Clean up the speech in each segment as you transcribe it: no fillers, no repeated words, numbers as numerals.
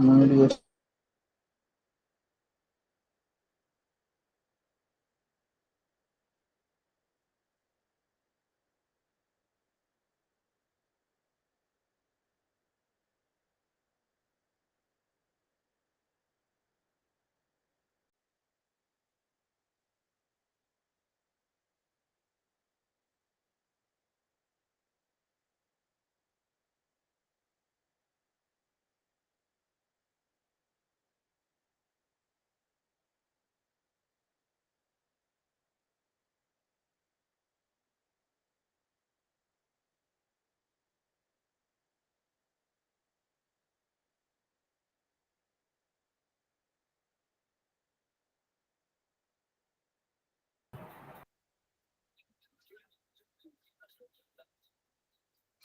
మీరు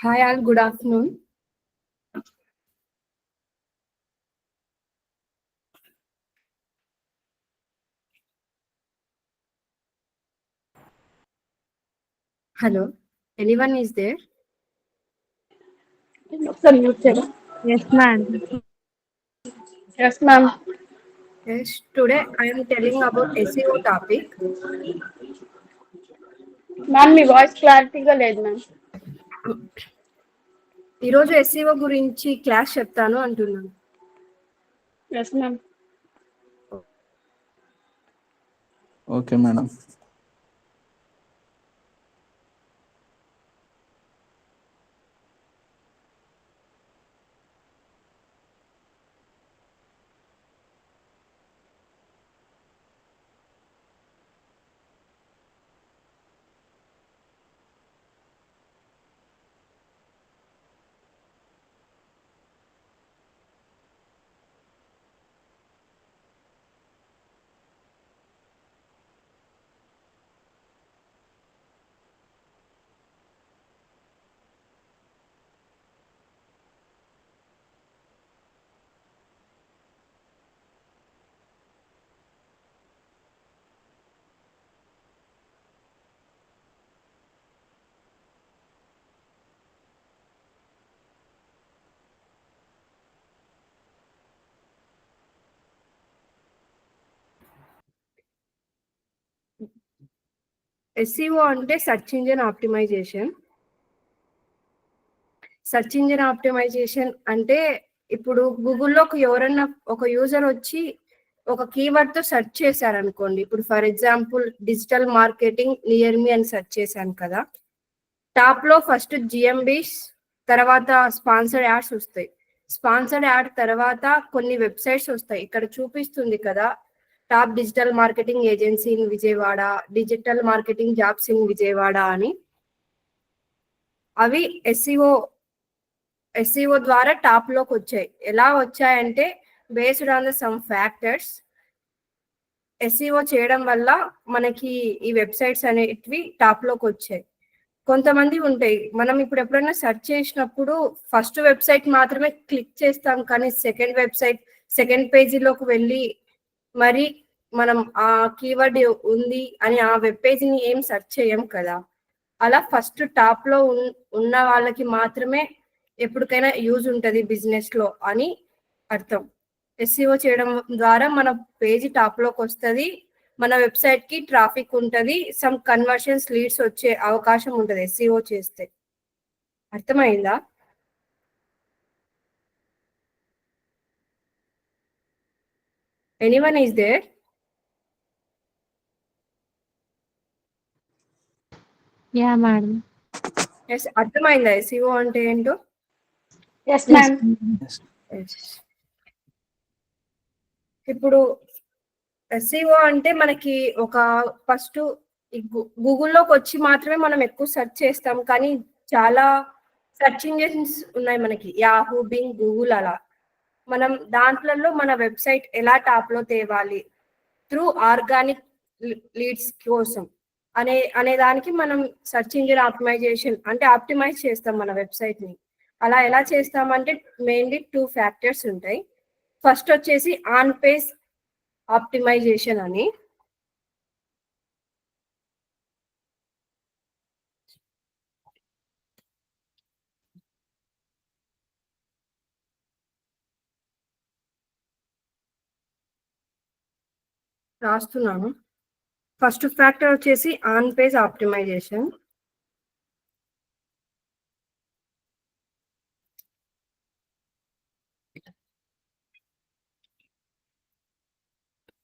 Hi all, good afternoon. Hello, anyone is there? Yes, ma'am. Yes, ma'am. Yes, today I am telling about SEO topic. Ma'am మీ voice క్లారిటీగా లేదు ma'am. ఈరోజు SEO గురించి class చెప్తాను అంటున్నాను. Yes ma'am. Okay madam. SEO అంటే search engine optimisation. Search engine optimisation అంటే ఇప్పుడు గూగుల్లోకి ఎవరన్నా ఒక యూజర్ వచ్చి ఒక కీవర్డ్ తో సెర్చ్ చేశారనుకోండి. ఇప్పుడు for example digital marketing near మీ అని సెర్చ్ చేశాను కదా, టాప్ లో ఫస్ట్ జిఎంబీస్, తర్వాత స్పాన్సర్డ్ యాడ్స్ వస్తాయి. స్పాన్సర్డ్ యాడ్ తర్వాత కొన్ని వెబ్సైట్స్ వస్తాయి. ఇక్కడ చూపిస్తుంది కదా, top digital marketing agency in Vijayawada, digital marketing jobs in Vijayawada అని. అవి ఎస్ఈఓ ద్వారా టాప్ లోకి వచ్చాయి. ఎలా వచ్చాయంటే based on the sum factors. SEO చేయడం వల్ల మనకి ఈ వెబ్సైట్స్ అనేటివి టాప్ లోకి వచ్చాయి. కొంతమంది ఉంటాయి, మనం ఇప్పుడు ఎప్పుడైనా సెర్చ్ చేసినప్పుడు ఫస్ట్ వెబ్సైట్ మాత్రమే క్లిక్ చేస్తాం, కానీ సెకండ్ పేజీలోకి వెళ్ళి మరి మనం ఆ కీవర్డ్ ఉంది అని ఆ వెబ్ పేజీని ఏం సెర్చ్ చేయం కదా. అలా ఫస్ట్ టాప్ లో ఉన్న వాళ్ళకి మాత్రమే ఎప్పటికైనా యూజ్ ఉంటుంది బిజినెస్ లో అని అర్థం. ఎస్ఈఓ చేయడం ద్వారా మన పేజీ టాప్ లోకి వస్తుంది, మన వెబ్సైట్ కి ట్రాఫిక్ ఉంటుంది, సమ్ కన్వర్షన్స్ లీడ్స్ వచ్చే అవకాశం ఉంటుంది ఎస్ఈఓ చేస్తే. అర్థమైందా? Anyone is there? Yeah madam. Yes, అర్థమైందా ఎస్ఈఓ అంటే ఏంటో? Yes ma'am. ఇప్పుడు ఎస్ఈఓ అంటే మనకి ఒక ఫస్ట్ గూగుల్లోకి వచ్చి మాత్రమే మనం ఎక్కువ సెర్చ్ చేస్తాం, కానీ చాలా సెర్చ్ ఇంజిన్స్ ఉన్నాయి మనకి, యాహూ, బింగ్, గూగుల్. అలా మనం దాంట్లలో మన వెబ్సైట్ ఎలా టాప్ లో తేవాలి త్రూ ఆర్గానిక్ లీడ్స్ కోసం అనే దానికి మనం సెర్చ్ ఇంజిన్ ఆప్టిమైజేషన్ అంటే ఆప్టిమైజ్ చేస్తాం మన వెబ్సైట్ ని. అలా ఎలా చేస్తామంటే మెయిన్లీ 2 ఫ్యాక్టర్స్ ఉంటాయి. ఫస్ట్ వచ్చేసి ఆన్ పేజ్ ఆప్టిమైజేషన్ అని. రాస్తున్నాను. ఫస్ట్ ఫ్యాక్టర్ వచ్చేసి on page optimisation.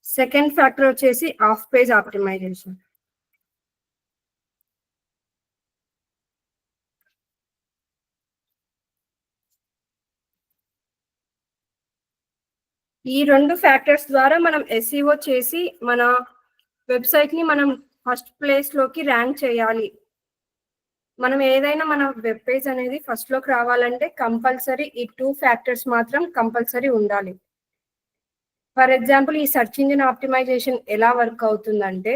Second factor వచ్చేసి ఆఫ్ పేజ్ ఆప్టిమైజేషన్. ఈ రెండు ఫ్యాక్టర్స్ ద్వారా మనం ఎస్ఈఓ చేసి మన వెబ్సైట్ ని మనం ఫస్ట్ ప్లేస్ లోకి ర్యాంక్ చేయాలి. మనం ఏదైనా మన వెబ్ పేజ్ అనేది ఫస్ట్ లోకి రావాలంటే కంపల్సరీ ఈ 2 ఫ్యాక్టర్స్ మాత్రం కంపల్సరీ ఉండాలి. ఫర్ ఎగ్జాంపుల్ ఈ సెర్చ్ ఇంజిన్ ఆప్టిమైజేషన్ ఎలా వర్క్ అవుతుందంటే,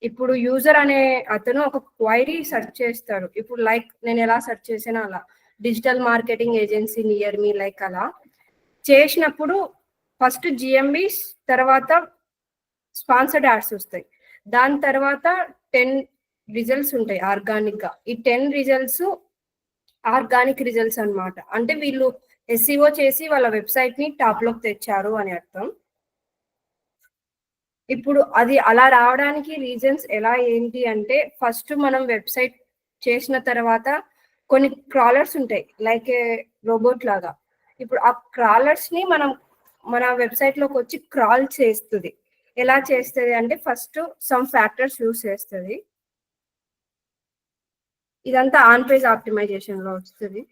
ఇప్పుడు యూజర్ అనే అతను ఒక క్వైరీ సెర్చ్ చేస్తాడు. ఇప్పుడు లైక్ నేను ఎలా సెర్చ్ చేసినా అలా డిజిటల్ మార్కెటింగ్ ఏజెన్సీ నియర్ మీ లైక్ అలా చేసినప్పుడు ఫస్ట్ జిఎంబీస్, తర్వాత స్పాన్సర్డ్ యాడ్స్ వస్తాయి. దాని తర్వాత 10 రిజల్ట్స్ ఉంటాయి ఆర్గానిక్ గా. ఈ 10 రిజల్ట్స్ ఆర్గానిక్ రిజల్ట్స్ అన్నమాట. అంటే వీళ్ళు ఎస్ఈఓ చేసి వాళ్ళ వెబ్సైట్ ని టాప్ లోకి తెచ్చారు అని అర్థం. ఇప్పుడు అది అలా రావడానికి రీజన్స్ ఎలా ఏంటి అంటే, ఫస్ట్ మనం వెబ్సైట్ చేసిన తర్వాత కొన్ని క్రాలర్స్ ఉంటాయి లైక్ రోబోట్ లాగా. ఇప్పుడు ఆ క్రాలర్స్ ని మనం మన వెబ్సైట్ లోకి వచ్చి క్రాల్ చేస్తుంది. ఎలా చేస్తుంది అంటే ఫస్ట్ సమ్ ఫ్యాక్టర్స్ యూస్ చేస్తుంది. ఇదంతా ఆన్ పేజ్ ఆప్టిమైజేషన్ లో వస్తుంది.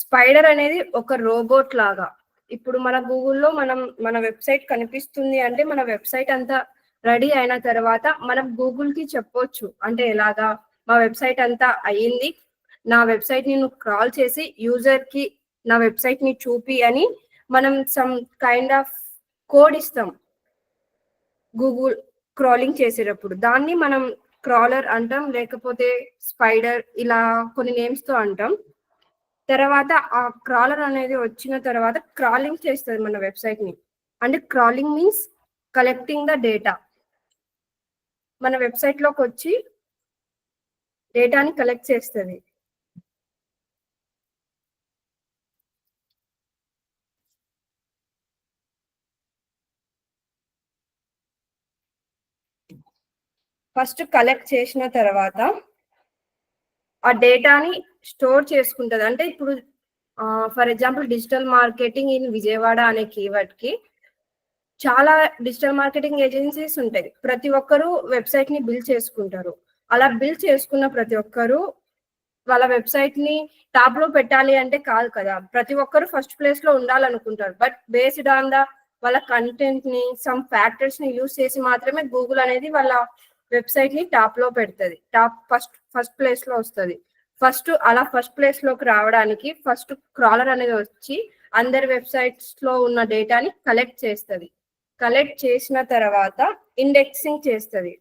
స్పైడర్ అనేది ఒక రోబోట్ లాగా. ఇప్పుడు మన గూగుల్లో మన వెబ్సైట్ కనిపిస్తుంది అంటే మన వెబ్సైట్ అంతా రెడీ అయిన తర్వాత మనం గూగుల్ కి చెప్పొచ్చు. అంటే ఎలాగా, మా వెబ్సైట్ అంతా అయ్యింది, నా వెబ్సైట్ ని నువ్వు క్రాల్ చేసి యూజర్ కి నా వెబ్సైట్ ని చూపి అని మనం సమ్ కైండ్ ఆఫ్ కోడ్ ఇస్తాం గూగుల్ క్రాలింగ్ చేసేటప్పుడు. దాన్ని మనం క్రాలర్ అంటాం, లేకపోతే స్పైడర్, ఇలా కొన్ని నేమ్స్ తో అంటాం. తర్వాత ఆ క్రాలర్ అనేది వచ్చిన తర్వాత క్రాలింగ్ చేస్తుంది మన వెబ్సైట్ ని. అంటే crawling means collecting the data. మన వెబ్సైట్ లోకి వచ్చి డేటాని కలెక్ట్ చేస్తుంది. ఫస్ట్ కలెక్ట్ చేసిన తర్వాత ఆ డేటాని స్టోర్ చేసుకుంటది. అంటే ఇప్పుడు for example digital marketing in Vijayawada అనే కీవర్డ్ కి చాలా డిజిటల్ మార్కెటింగ్ ఏజెన్సీస్ ఉంటాయి. ప్రతి ఒక్కరు వెబ్సైట్ ని బిల్డ్ చేసుకుంటారు. అలా బిల్డ్ చేసుకున్న ప్రతి ఒక్కరు వాళ్ళ వెబ్సైట్ ని టాప్ లో పెట్టాలి అంటే కాదు కదా, ప్రతి ఒక్కరు ఫస్ట్ ప్లేస్ లో ఉండాలనుకుంటారు. బట్ బేస్డ్ ఆన్ ద వాళ్ళ కంటెంట్ ని సమ్ ఫ్యాక్టర్స్ ని యూస్ చేసి మాత్రమే గూగుల్ అనేది వాళ్ళ వెబ్సైట్ ని టాప్ లో పెడుతుంది, ఫస్ట్ ప్లేస్ లో వస్తుంది. అలా ఫస్ట్ ప్లేస్ లోకి రావడానికి ఫస్ట్ క్రాలర్ అనేది వచ్చి అందరి వెబ్సైట్స్ లో ఉన్న డేటాని కలెక్ట్ చేస్తుంది. కలెక్ట్ చేసిన తర్వాత ఇండెక్సింగ్ చేస్తుంది.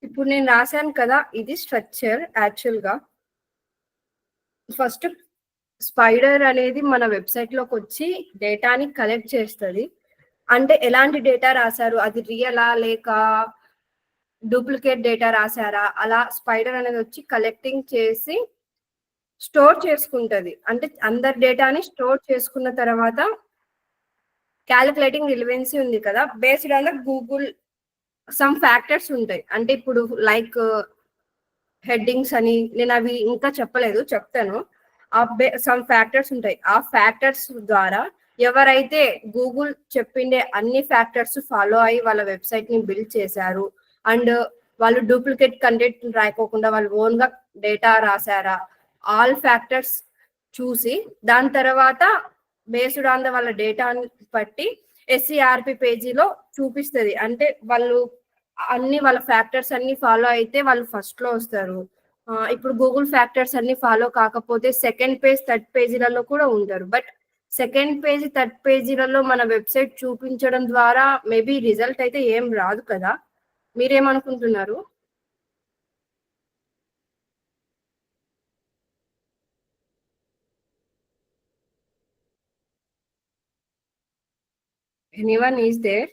ఇప్పుడు నేను రాశాను కదా, ఇది స్ట్రక్చర్. యాక్చువల్ గా ఫస్ట్ స్పైడర్ అనేది మన వెబ్సైట్ లోకి వచ్చి డేటాని కలెక్ట్ చేస్తుంది. అంటే ఎలాంటి డేటా రాశారు, అది రియలా లేక డూప్లికేట్ డేటా రాశారా, అలా స్పైడర్ అనేది వచ్చి కలెక్టింగ్ చేసి స్టోర్ చేసుకుంటది. అంటే అందరి డేటాని స్టోర్ చేసుకున్న తర్వాత క్యాలిక్యులేటింగ్ రిలవెన్సీ ఉంది కదా, based on the Google some factors ఉంటాయి. అంటే ఇప్పుడు లైక్ హెడ్డింగ్స్ అని, నేను అవి ఇంకా చెప్పలేదు, చెప్తాను. సమ్ ఫ్యాక్టర్స్ ఉంటాయి. ఆ ఫ్యాక్టర్స్ ద్వారా ఎవరైతే గూగుల్ చెప్పిండే అన్ని ఫ్యాక్టర్స్ ఫాలో అయ్యి వాళ్ళ వెబ్సైట్ ని బిల్డ్ చేశారు, అండ్ వాళ్ళు డూప్లికేట్ కంటెంట్ రాయకోకుండా వాళ్ళు ఓన్ గా డేటా రాశారా, ఆల్ ఫ్యాక్టర్స్ చూసి దాని తర్వాత బేస్డ్ ఆన్ ద వాళ్ళ డేటాని బట్టి ఎస్సీఆర్పి పేజీలో చూపిస్తుంది. అంటే వాళ్ళు అన్ని వాళ్ళ ఫ్యాక్టర్స్ అన్ని ఫాలో అయితే వాళ్ళు ఫస్ట్ లో వస్తారు. ఇప్పుడు గూగుల్ ఫ్యాక్టర్స్ అన్ని ఫాలో కాకపోతే సెకండ్ పేజ్, థర్డ్ పేజీలలో కూడా ఉంటారు. బట్ సెకండ్ పేజీ, థర్డ్ పేజీలలో మన వెబ్సైట్ చూపించడం ద్వారా మేబీ రిజల్ట్ అయితే ఏం రాదు కదా. మీరేమనుకుంటున్నారు? Anyone is there?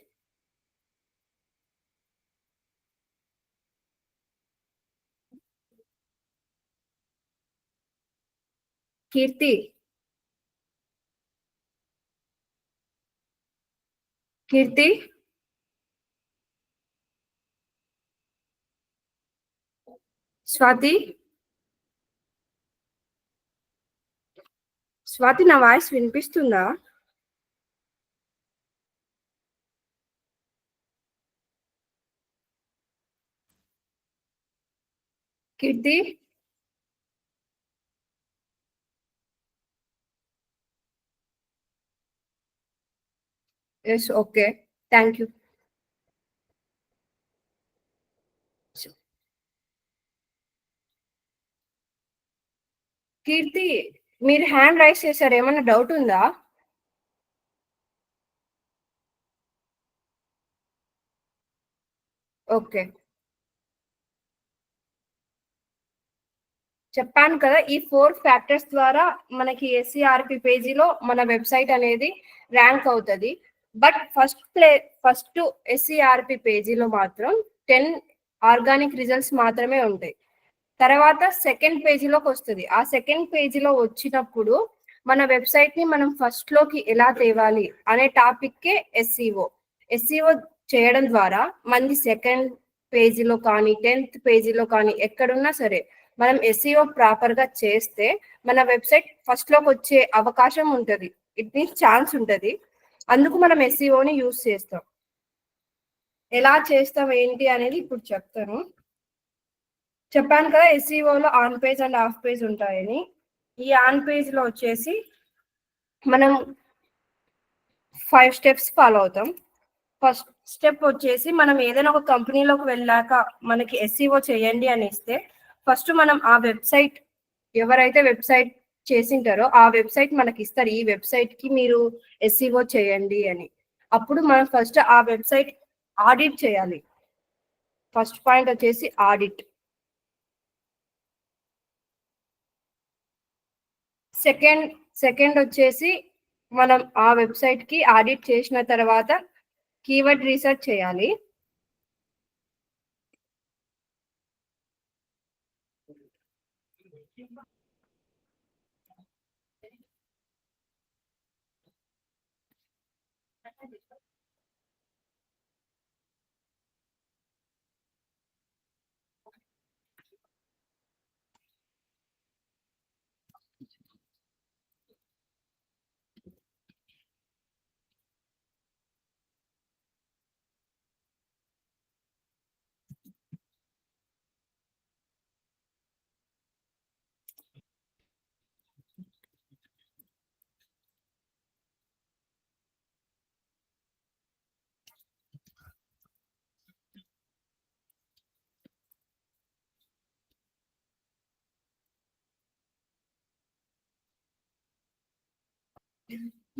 Keerthi, Keerthi, Swathi, Swathi నా వాయిస్ వినిపిస్తుందా? Keerthi, yes, okay, thank you. Keerthi, మీరు హ్యాండ్ రైస్ చేశారు, ఏమన్నా డౌట్ ఉందా? ఓకే, చెప్పాను కదా, ఈ 4 ఫ్యాక్టర్స్ ద్వారా మనకి ఎస్సీఆర్పి పేజీలో మన వెబ్సైట్ అనేది ర్యాంక్ అవుతుంది. బట్ ఫస్ట్ ఎస్సీఆర్పి పేజీలో మాత్రం 10 ఆర్గానిక్ రిజల్ట్స్ మాత్రమే ఉంటాయి. తర్వాత సెకండ్ పేజీలోకి వస్తుంది. ఆ సెకండ్ పేజీలో వచ్చినప్పుడు మన వెబ్సైట్ ని మనం ఫస్ట్ లోకి ఎలా తేవాలి అనే టాపిక్కే ఎస్సీఓ. ఎస్సీఓ చేయడం ద్వారా మంది సెకండ్ పేజీలో కానీ 10th పేజీలో కానీ ఎక్కడున్నా సరే మనం ఎస్సీఓ ప్రాపర్ గా చేస్తే మన వెబ్సైట్ ఫస్ట్ లోకి వచ్చే అవకాశం ఉంటుంది. ఇట్ మీన్స్ ఛాన్స్ ఉంటుంది. అందుకు మనం ఎస్సీఓని యూజ్ చేస్తాం. ఎలా చేస్తాం ఏంటి అనేది ఇప్పుడు చెప్తాను. చెప్పాను కదా, ఎస్సీఓలో on page and off page ఉంటాయని. ఈ ఆన్ పేజ్ లో వచ్చేసి మనం 5 స్టెప్స్ ఫాలో అవుతాం. ఫస్ట్ స్టెప్ వచ్చేసి మనం ఏదైనా ఒక కంపెనీలోకి వెళ్ళాక మనకి ఎస్సీఓ చేయండి అని ఇస్తే ఫస్ట్ మనం ఆ వెబ్సైట్, ఎవరైతే వెబ్సైట్ చేసింటారో ఆ వెబ్సైట్ మనకి ఇస్తారు, ఈ వెబ్సైట్ కి మీరు ఎస్సీఓ చేయండి అని. అప్పుడు మనం ఫస్ట్ ఆ వెబ్సైట్ ఆడిట్ చేయాలి. ఫస్ట్ పాయింట్ వచ్చేసి ఆడిట్. సెకండ్ వచ్చేసి మనం ఆ వెబ్సైట్ కి ఆడిట్ చేసిన తర్వాత కీవర్డ్ రీసెర్చ్ చేయాలి.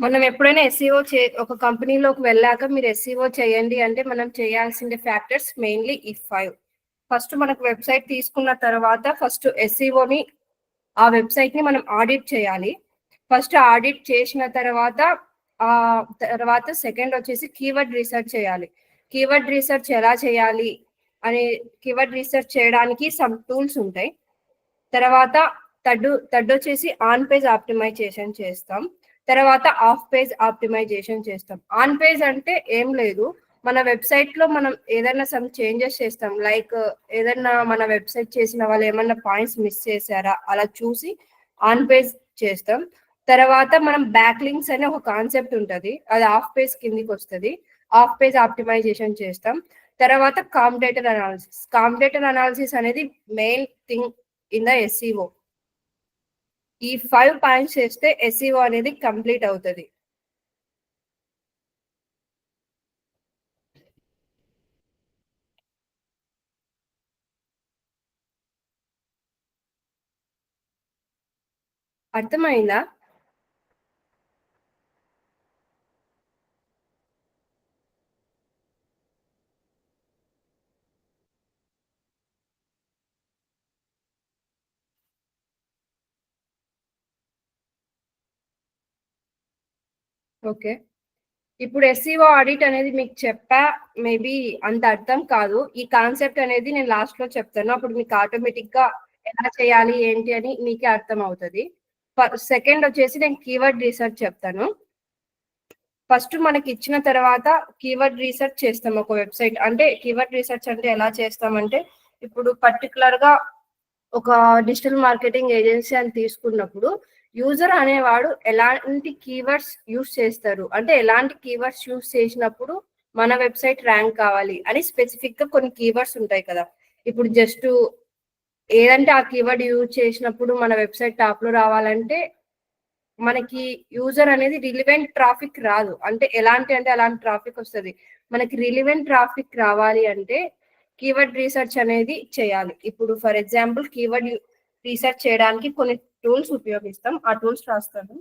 మనం ఎప్పుడైనా ఎస్సీఓ ఒక కంపెనీలోకి వెళ్ళాక మీరు ఎస్సీఓ చేయండి అంటే మనం చేయాల్సిన ఫ్యాక్టర్స్ మెయిన్లీ ఈ 5. ఫస్ట్ మనకు వెబ్సైట్ తీసుకున్న తర్వాత ఫస్ట్ ఎస్సీఓని, ఆ వెబ్సైట్ ని మనం ఆడిట్ చేయాలి. ఫస్ట్ ఆడిట్ చేసిన తర్వాత సెకండ్ వచ్చేసి కీవర్డ్ రీసెర్చ్ చేయాలి. కీవర్డ్ రీసెర్చ్ ఎలా చేయాలి అనే, కీవర్డ్ రీసెర్చ్ చేయడానికి సమ్ టూల్స్ ఉంటాయి. తర్వాత థర్డ్ వచ్చేసి ఆన్ పేజ్ ఆప్టిమైజేషన్ చేస్తాం. తర్వాత ఆఫ్ పేజ్ ఆప్టిమైజేషన్ చేస్తాం. ఆన్ పేజ్ అంటే ఏం లేదు, మన వెబ్సైట్ లో మనం ఏదైనా సమ్ చేంజెస్ చేస్తాం, లైక్ ఏదైనా మన వెబ్సైట్ చేసిన వాళ్ళు ఏమన్నా పాయింట్స్ మిస్ చేశారా అలా చూసి ఆన్ పేజ్ చేస్తాం. తర్వాత మనం బ్యాక్ లింక్స్ అనే ఒక కాన్సెప్ట్ ఉంటుంది, అది ఆఫ్ పేజ్ కిందికి వస్తుంది. ఆఫ్ పేజ్ ఆప్టిమైజేషన్ చేస్తాం. తర్వాత కాంపిటేటర్ అనాలిసిస్ అనేది main thing in the SEO. ఈ 5 పాయింట్స్ చేస్తే ఎస్ఈఓ అనేది కంప్లీట్ అవుతుంది. అర్థమైందా? ఓకే, ఇప్పుడు ఎస్ఈఓ ఆడిట్ అనేది మీకు చెప్పా, మేబీ అంత అర్థం కాదు. ఈ కాన్సెప్ట్ అనేది నేను లాస్ట్ లో చెప్తాను, అప్పుడు మీకు ఆటోమేటిక్ గా ఎలా చేయాలి ఏంటి అని మీకే అర్థం అవుతుంది. సెకండ్ వచ్చేసి నేను కీవర్డ్ రీసెర్చ్ చెప్తాను. ఫస్ట్ మనకి ఇచ్చిన తర్వాత కీవర్డ్ రీసెర్చ్ చేస్తాం ఒక వెబ్సైట్. అంటే కీవర్డ్ రీసెర్చ్ అంటే ఎలా చేస్తామంటే, ఇప్పుడు పర్టికులర్ గా ఒక డిజిటల్ మార్కెటింగ్ ఏజెన్సీ అని తీసుకున్నప్పుడు యూజర్ అనేవాడు ఎలాంటి కీవర్డ్స్ యూస్ చేస్తారు, అంటే ఎలాంటి కీవర్డ్స్ యూస్ చేసినప్పుడు మన వెబ్సైట్ ర్యాంక్ కావాలి అని స్పెసిఫిక్ గా కొన్ని కీవర్డ్స్ ఉంటాయి కదా. ఇప్పుడు జస్ట్ ఏదంటే ఆ కీవర్డ్ యూజ్ చేసినప్పుడు మన వెబ్సైట్ టాప్ లో రావాలంటే మనకి యూజర్ అనేది రిలివెంట్ ట్రాఫిక్ రాదు. అంటే అలాంటి ట్రాఫిక్ వస్తుంది. మనకి రిలివెంట్ ట్రాఫిక్ రావాలి అంటే కీవర్డ్ రీసెర్చ్ అనేది చేయాలి. ఇప్పుడు ఫర్ ఎగ్జాంపుల్ కీవర్డ్ రీసెర్చ్ చేయడానికి కొన్ని టూల్స్ ఉపయోగిస్తాం, ఆ టూల్స్ రాస్తాను.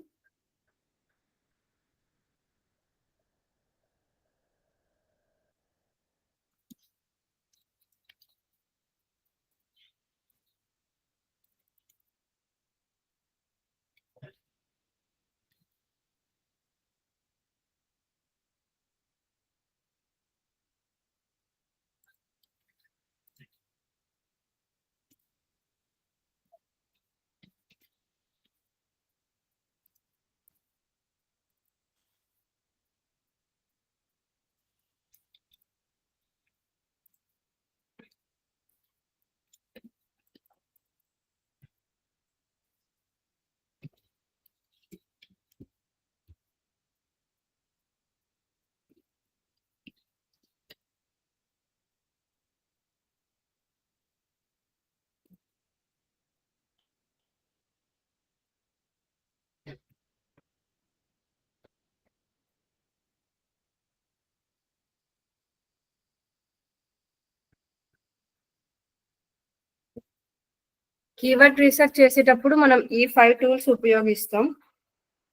కీవర్డ్ రీసెర్చ్ చేసేటప్పుడు మనం ఈ 5 టూల్స్ ఉపయోగిస్తాం.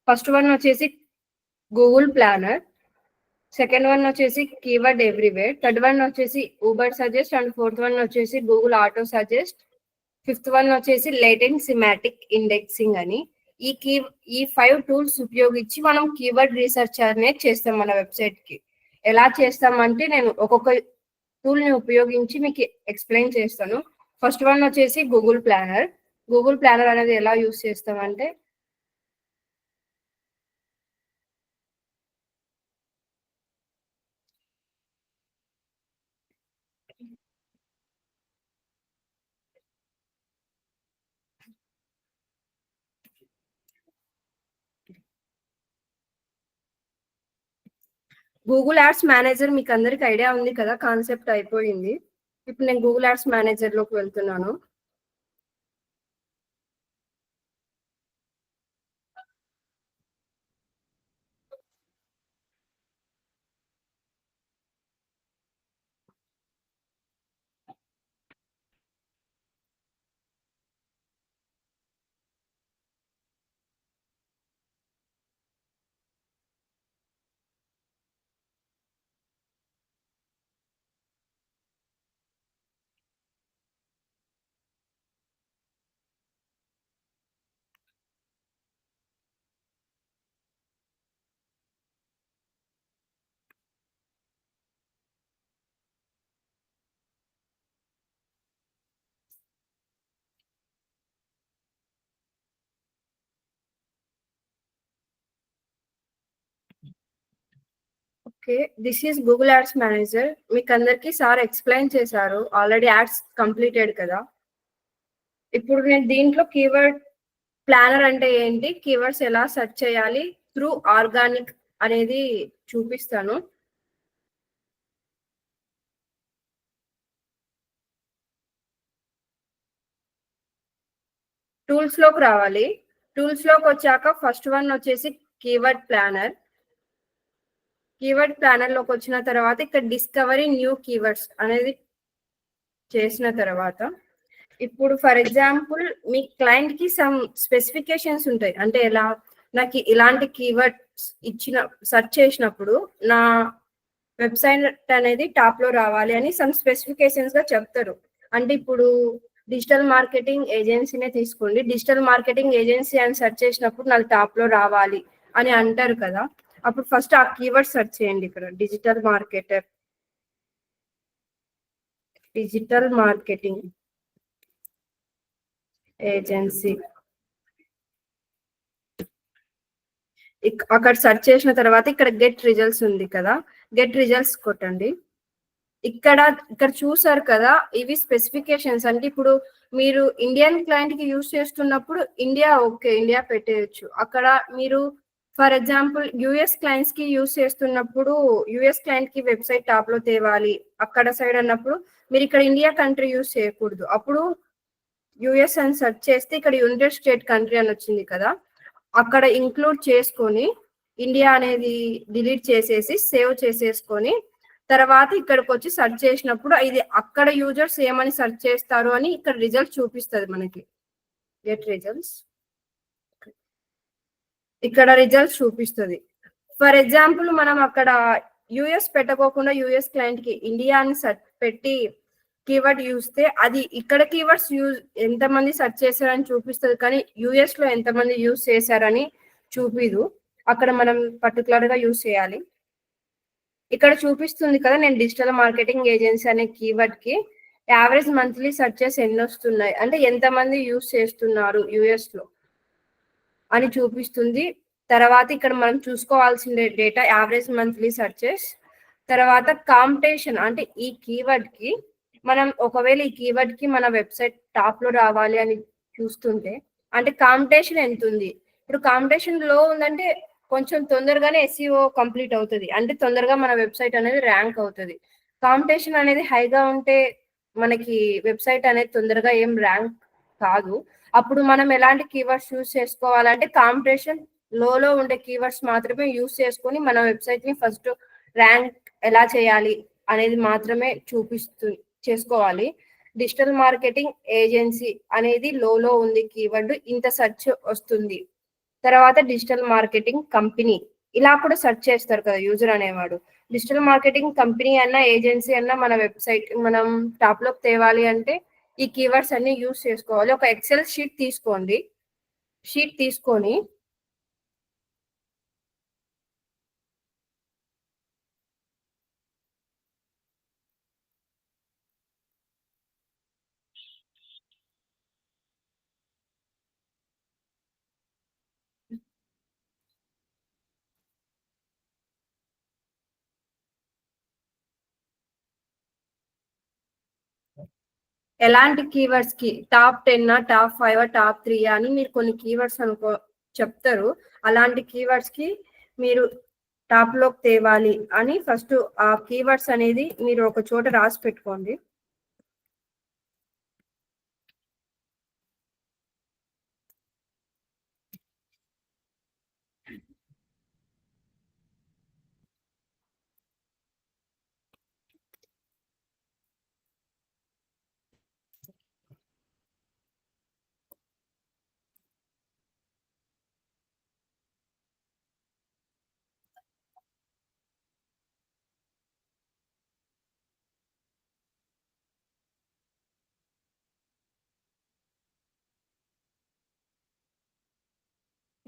ఫస్ట్ వన్ వచ్చేసి గూగుల్ ప్లానర్, సెకండ్ వన్ వచ్చేసి కీవర్డ్ ఎవ్రీవేర్, థర్డ్ వన్ వచ్చేసి Uber suggest, and fourth one వచ్చేసి Google auto suggest, fifth one వచ్చేసి లేటెంట్ సిమాటిక్ ఇండెక్సింగ్ అని. ఈ 5 టూల్స్ ఉపయోగించి మనం కీవర్డ్ రీసెర్చ్ అనేది చేస్తాం మన వెబ్సైట్ కి. ఎలా చేస్తామంటే నేను ఒక్కొక్క టూల్ ని ఉపయోగించి మీకు ఎక్స్ప్లెయిన్ చేస్తాను. ఫస్ట్ వన్ వచ్చేసి గూగుల్ ప్లానర్. గూగుల్ ప్లానర్ అనేది ఎలా యూస్ చేస్తామంటే, గూగుల్ యాడ్స్ మేనేజర్ మీకు అందరికి ఐడియా ఉంది కదా, కాన్సెప్ట్ అయిపోయింది. ఇప్పుడు నేను గూగుల్ యాడ్స్ మేనేజర్ లోకి వెళ్తున్నాను. Okay, this is Google ads manager. మీకు అందరికి సార్ ఎక్స్ప్లెయిన్ చేశారు, ఆల్రెడీ యాడ్స్ కంప్లీటెడ్ కదా. ఇప్పుడు నేను దీంట్లో కీవర్డ్ ప్లానర్ అంటే ఏంటి, కీవర్డ్స్ ఎలా సెర్చ్ చేయాలి త్రూ ఆర్గానిక్ అనేది చూపిస్తాను. టూల్స్ లోకి రావాలి. టూల్స్ లోకి వచ్చాక ఫస్ట్ వన్ వచ్చేసి కీవర్డ్ ప్లానర్. కీవర్డ్ ప్లానర్ లోకి వచ్చిన తర్వాత ఇక్కడ డిస్కవరీ న్యూ కీవర్డ్స్ అనేది చేసిన తర్వాత, ఇప్పుడు ఫర్ ఎగ్జాంపుల్ మీ క్లయింట్ కి సమ్ స్పెసిఫికేషన్స్ ఉంటాయి. అంటే ఎలా, నాకు ఇలాంటి కీవర్డ్స్ ఇచ్చిన సెర్చ్ చేసినప్పుడు నా వెబ్సైట్ అనేది టాప్ లో రావాలి అని సమ్ స్పెసిఫికేషన్స్ గా చెప్తారు. అంటే ఇప్పుడు డిజిటల్ మార్కెటింగ్ ఏజెన్సీనే తీసుకోండి, డిజిటల్ మార్కెటింగ్ ఏజెన్సీ అని సెర్చ్ చేసినప్పుడు నాకు టాప్ లో రావాలి అని అంటారు కదా. అప్పుడు ఫస్ట్ ఆ కీవర్డ్ సెర్చ్ చేయండి. ఇక్కడ digital marketer, digital marketing agency, అక్కడ సెర్చ్ చేసిన తర్వాత ఇక్కడ గెట్ రిజల్ట్స్ ఉంది కదా, గెట్ రిజల్ట్స్ కొట్టండి. ఇక్కడ చూసారు కదా, ఇవి స్పెసిఫికేషన్స్. అంటే ఇప్పుడు మీరు ఇండియన్ క్లయింట్ కి యూజ్ చేస్తున్నప్పుడు ఇండియా, ఓకే ఇండియా పెట్టేయచ్చు. అక్కడ మీరు ఫర్ ఎగ్జాంపుల్ యుఎస్ క్లయింట్స్ కి యూజ్ చేస్తున్నప్పుడు యుఎస్ క్లయింట్ కి వెబ్సైట్ టాప్ లో తేవాలి అక్కడ సైడ్ అన్నప్పుడు మీరు ఇక్కడ ఇండియా కంట్రీ యూజ్ చేయకూడదు. అప్పుడు యుఎస్ అని సెర్చ్ చేస్తే ఇక్కడ యునైటెడ్ స్టేట్ కంట్రీ అని వచ్చింది కదా, అక్కడ ఇంక్లూడ్ చేసుకొని ఇండియా అనేది డిలీట్ చేసేసి సేవ్ చేసేసుకొని తర్వాత ఇక్కడికి వచ్చి సెర్చ్ చేసినప్పుడు ఇది అక్కడ యూజర్స్ ఏమని సెర్చ్ చేస్తారు అని ఇక్కడ రిజల్ట్ చూపిస్తుంది మనకి. గెట్ రిజల్ట్స్, ఇక్కడ రిజల్ట్స్ చూపిస్తుంది. ఫర్ ఎగ్జాంపుల్ మనం అక్కడ యుఎస్ పెట్టకోకుండా యుఎస్ క్లయింట్ కి ఇండియా అని సెర్చ్ పెట్టి కీవర్డ్ చూస్తే అది ఇక్కడ కీవర్డ్స్ యూజ్ ఎంతమంది సెర్చ్ చేశారని చూపిస్తుంది, కానీ యుఎస్ లో ఎంతమంది యూజ్ చేశారని చూపిదు. అక్కడ మనం పర్టికులర్ గా యూజ్ చేయాలి. ఇక్కడ చూపిస్తుంది కదా, నేను డిజిటల్ మార్కెటింగ్ ఏజెన్సీ అనే కీవర్డ్ కి యావరేజ్ మంత్లీ సెర్చెస్ ఎన్ని వస్తున్నాయి అంటే ఎంతమంది యూజ్ చేస్తున్నారు యుఎస్ లో అని చూపిస్తుంది. తర్వాత ఇక్కడ మనం చూసుకోవాల్సిన డేటా యావరేజ్ మంత్లీ సెర్చెస్. తర్వాత కాంపిటీషన్, అంటే ఈ కీవర్డ్ కి మనం ఒకవేళ ఈ కీవర్డ్ కి మన వెబ్సైట్ టాప్ లో రావాలి అని చూస్తుంటే అంటే కాంపిటీషన్ ఎంత ఉంది. ఇప్పుడు కాంపిటీషన్ లో ఉందంటే కొంచెం తొందరగానే ఎస్ఈఓ కంప్లీట్ అవుతుంది, అంటే తొందరగా మన వెబ్సైట్ అనేది ర్యాంక్ అవుతుంది. కాంపిటీషన్ అనేది హైగా ఉంటే మనకి వెబ్సైట్ అనేది తొందరగా ఏం ర్యాంక్ కాదు. అప్పుడు మనం ఎలాంటి కీవర్డ్స్ యూజ్ చేసుకోవాలంటే కాంపిటీషన్ లో ఉండే కీవర్డ్స్ మాత్రమే యూజ్ చేసుకొని మన వెబ్సైట్ ని ఫస్ట్ ర్యాంక్ ఎలా చేయాలి అనేది మాత్రమే చేసుకోవాలి. డిజిటల్ మార్కెటింగ్ ఏజెన్సీ అనేది లో ఉంది కీవర్డ్, ఇంత సెర్చ్ వస్తుంది. తర్వాత డిజిటల్ మార్కెటింగ్ కంపెనీ ఇలా కూడా సెర్చ్ చేస్తారు కదా యూజర్ అనేవాడు. డిజిటల్ మార్కెటింగ్ కంపెనీ అన్న ఏజెన్సీ అన్న మన వెబ్సైట్ మనం టాప్ లోకి తేవాలి అంటే ఈ కీవర్డ్స్ అన్ని యూజ్ చేసుకోవాలి. ఒక ఎక్సెల్ షీట్ తీసుకోండి. షీట్ తీసుకొని ఎలాంటి కీవర్డ్స్ కి టాప్ 10 టాప్ 5 టాప్ 3 అని మీరు కొన్ని కీవర్డ్స్ చెప్తారు. అలాంటి కీవర్డ్స్ కి మీరు టాప్ లోకి తేవాలి అని ఫస్ట్ ఆ కీవర్డ్స్ అనేది మీరు ఒక చోట రాసి పెట్టుకోండి.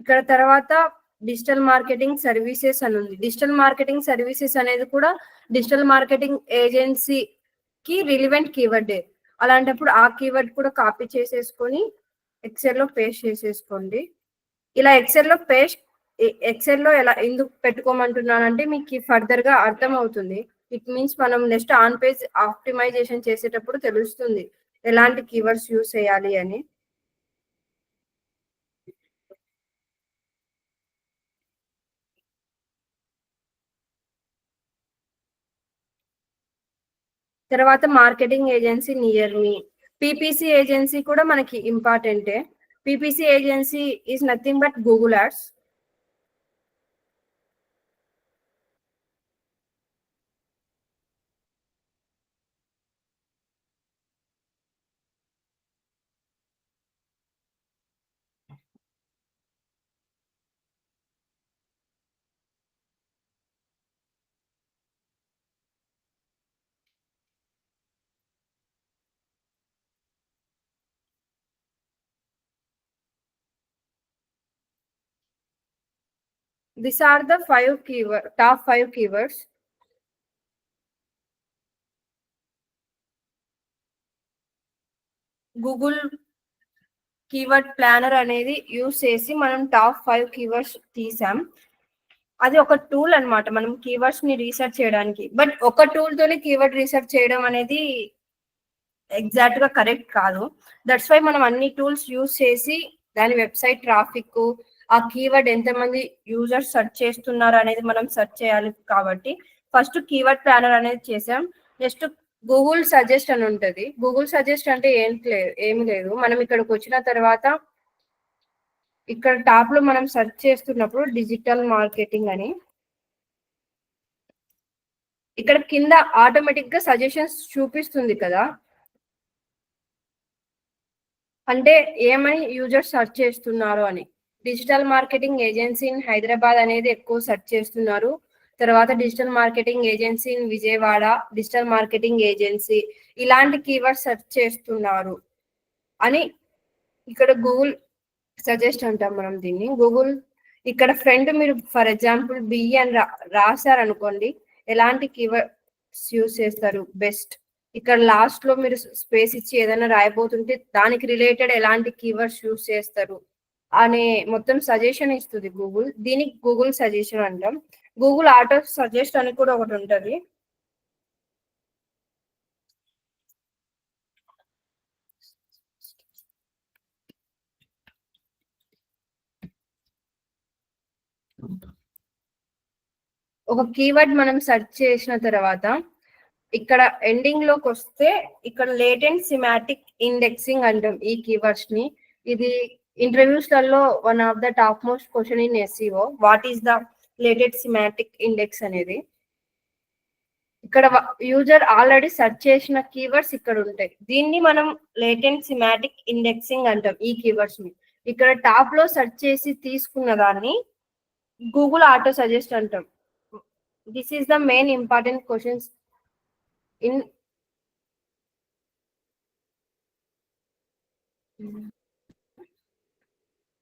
ఇక్కడ తర్వాత డిజిటల్ మార్కెటింగ్ సర్వీసెస్ అని ఉంది. డిజిటల్ మార్కెటింగ్ సర్వీసెస్ అనేది కూడా డిజిటల్ మార్కెటింగ్ ఏజెన్సీకి రిలివెంట్ కీవర్డ్. అలాంటప్పుడు ఆ కీవర్డ్ కూడా కాపీ చేసేసుకొని ఎక్సెల్ లో పేస్ట్ చేసేసుకోండి. ఇలా ఎక్సెల్ లో పేస్ట్ ఎక్సెల్ లో ఎలా ఎందుకు పెట్టుకోమంటున్నానంటే మీకు ఫర్దర్ గా అర్థం అవుతుంది. ఇట్ మీన్స్ మనం నెక్స్ట్ ఆన్ పేజ్ ఆప్టిమైజేషన్ చేసేటప్పుడు తెలుస్తుంది ఎలాంటి కీవర్డ్స్ యూస్ చేయాలి అని. తర్వాత marketing agency near me. PPC agency కూడా మనకి ఇంపార్టెంటే. PPC agency is nothing but Google ads. These are the top 5 keywords. Google keyword planner అనేది యూస్ చేసి మనం టాప్ 5 కీవర్డ్స్ తీసాం. అది ఒక టూల్ అన్నమాట మనం కీవర్డ్స్ ని రీసెర్చ్ చేయడానికి. బట్ ఒక టూల్ తోనే కీవర్డ్ రీసెర్చ్ చేయడం అనేది ఎగ్జాక్ట్ గా కరెక్ట్ కాదు. దట్స్ వై మనం అన్ని టూల్స్ యూస్ చేసి దాని వెబ్సైట్ ట్రాఫిక్, ఆ కీవర్డ్ ఎంతమంది యూజర్స్ సెర్చ్ చేస్తున్నారు అనేది మనం సెర్చ్ చేయాలి. కాబట్టి ఫస్ట్ కీవర్డ్ ప్లానర్ అనేది చేసాం. నెక్స్ట్ గూగుల్ సజెస్ట్ అని ఉంటది. గూగుల్ సజెస్ట్ అంటే ఏమి లేదు, మనం ఇక్కడికి వచ్చిన తర్వాత ఇక్కడ టాప్ లో మనం సెర్చ్ చేస్తున్నప్పుడు డిజిటల్ మార్కెటింగ్ అని ఇక్కడ కింద ఆటోమేటిక్ గా సజెషన్స్ చూపిస్తుంది కదా, అంటే ఏమని యూజర్స్ సెర్చ్ చేస్తున్నారు అని. Digital marketing agency in Hyderabad అనేది ఎక్కువ సెర్చ్ చేస్తున్నారు. తర్వాత digital marketing agency in Vijayawada, digital marketing agency, ఇలాంటి కీవర్డ్ సెర్చ్ చేస్తున్నారు అని ఇక్కడ గూగుల్ సజెస్ట్ అంటాం మనం దీన్ని. గూగుల్ ఇక్కడ ఫ్రంట్ మీరు ఫర్ ఎగ్జాంపుల్ బిఈ అని రాశారనుకోండి, ఎలాంటి కీవర్డ్స్ యూస్ చేస్తారు బెస్ట్. ఇక్కడ లాస్ట్ లో మీరు స్పేస్ ఇచ్చి ఏదైనా రాయబోతుంటే దానికి రిలేటెడ్ ఎలాంటి కీవర్డ్స్ యూస్ చేస్తారు అనే మొత్తం సజెషన్ ఇస్తుంది గూగుల్. దీనికి గూగుల్ సజెషన్ అంటాం. గూగుల్ ఆటో సజెస్ట్ అని కూడా ఒకటి ఉంటుంది. ఒక కీవర్డ్ మనం సెర్చ్ చేసిన తర్వాత ఇక్కడ ఎండింగ్ లోకి వస్తే ఇక్కడ లేటెంట్ సిమాటిక్ ఇండెక్సింగ్ అంటాం ఈ కీవర్డ్స్ ని. ఇది ఇంటర్వ్యూస్ లలో one of the top most question in SEO, what is the latent semantic index అనేది. ఇక్కడ యూజర్ ఆల్రెడీ సెర్చ్ చేసిన కీవర్డ్స్ ఇక్కడ ఉంటాయి. దీన్ని మనం లేటెంట్ సిమాటిక్ ఇండెక్సింగ్ అంటాం ఈ కీవర్డ్స్ ని. ఇక్కడ టాప్ లో సెర్చ్ చేసి తీసుకున్న దాన్ని గూగుల్ ఆటో సజెస్ట్ అంటాం. This is the main important questions in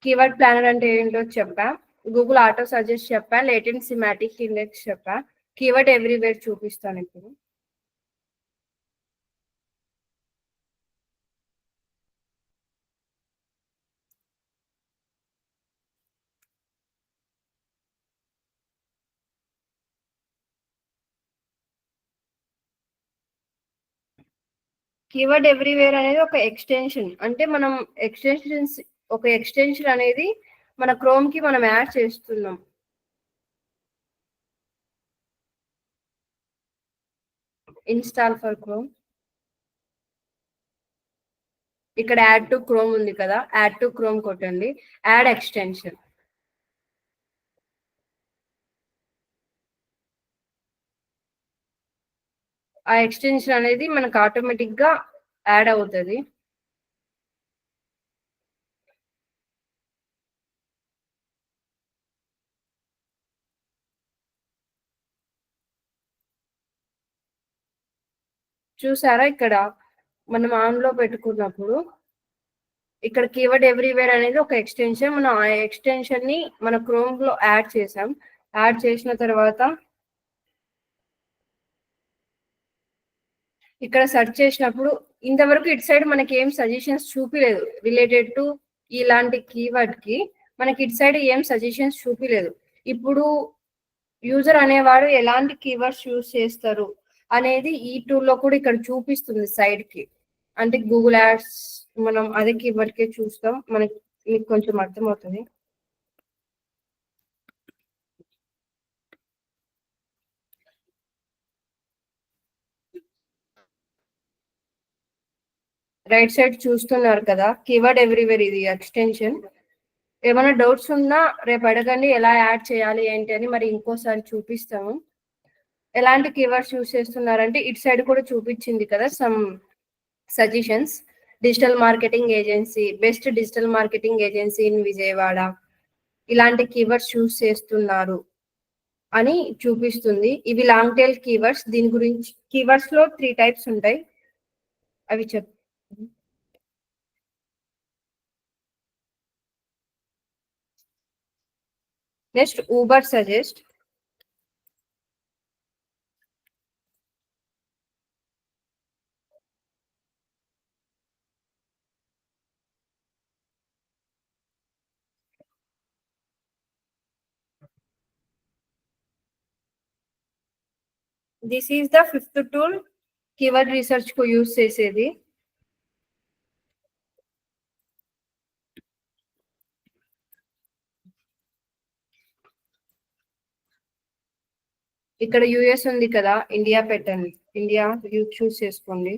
keyword planner అంటే ఏంటో చెప్పా, గూగుల్ ఆటో సజెస్ట్ చెప్పా, లేటెంట్ సిమాటిక్ ఇండెక్స్ చెప్పా, కీవర్డ్ ఎవ్రీవేర్ చూపిస్తాను ఇప్పుడు. కీవర్డ్ ఎవ్రీవేర్ అనేది ఒక ఎక్స్టెన్షన్. అంటే మనం ఒక ఎక్స్టెన్షన్ అనేది మన క్రోమ్ కి మనం యాడ్ చేస్తున్నాం. Install for chrome. ఇక్కడ యాడ్ టు క్రోమ్ ఉంది కదా, యాడ్ టు క్రోమ్ కొట్టండి, యాడ్ ఎక్స్టెన్షన్. ఆ ఎక్స్టెన్షన్ అనేది మనకు ఆటోమేటిక్ గా యాడ్ అవుతుంది. చూసారా, ఇక్కడ మనం ఆన్ లో పెట్టుకున్నప్పుడు ఇక్కడ కీవర్డ్ ఎవ్రీవేర్ అనేది ఒక ఎక్స్టెన్షన్. మనం ఆ ఎక్స్టెన్షన్ ని మన క్రోమ్ లో యాడ్ చేసాం. యాడ్ చేసిన తర్వాత ఇక్కడ సెర్చ్ చేసినప్పుడు ఇంతవరకు ఇటు సైడ్ మనకి ఏం సజెషన్స్ చూపిలేదు రిలేటెడ్ టు ఇలాంటి కీవర్డ్ కి. మనకి ఇటు సైడ్ ఏం సజెషన్స్ చూపిలేదు. ఇప్పుడు యూజర్ అనేవాడు ఎలాంటి కీవర్డ్స్ యూజ్ చేస్తారు అనేది ఈ టూల్లో కూడా ఇక్కడ చూపిస్తుంది సైడ్ కి. అంటే గూగుల్ యాడ్స్ మనం అదే కీవర్డ్ కే చూస్తాం, మనకి మీకు కొంచెం అర్థమవుతుంది. రైట్ సైడ్ చూస్తున్నారు కదా, కీవర్డ్ ఎవ్రీవేర్ ఇది ఎక్స్టెన్షన్. ఏమైనా డౌట్స్ ఉన్నా రేపు అడగండి, ఎలా యాడ్ చేయాలి ఏంటి అని మరి ఇంకోసారి చూపిస్తాము. ఎలాంటి కీవర్డ్స్ యూస్ చేస్తున్నారంటే ఇటు సైడ్ కూడా చూపించింది కదా some suggestions. Digital marketing agency, best digital marketing agency in Vijayawada, ఇలాంటి కీవర్డ్స్ యూస్ చేస్తున్నారు అని చూపిస్తుంది. ఇవి లాంగ్ టైల్ కీవర్డ్స్. దీని గురించి కీవర్డ్స్ లో 3 టైప్స్ ఉంటాయి, అవి next Uber suggest. This is the 5th tool keyword research కు యూస్ చేసేది. ఇక్కడ యుఎస్ ఉంది కదా, ఇండియా పెట్టండి, ఇండియా చూస్ చేసుకోండి.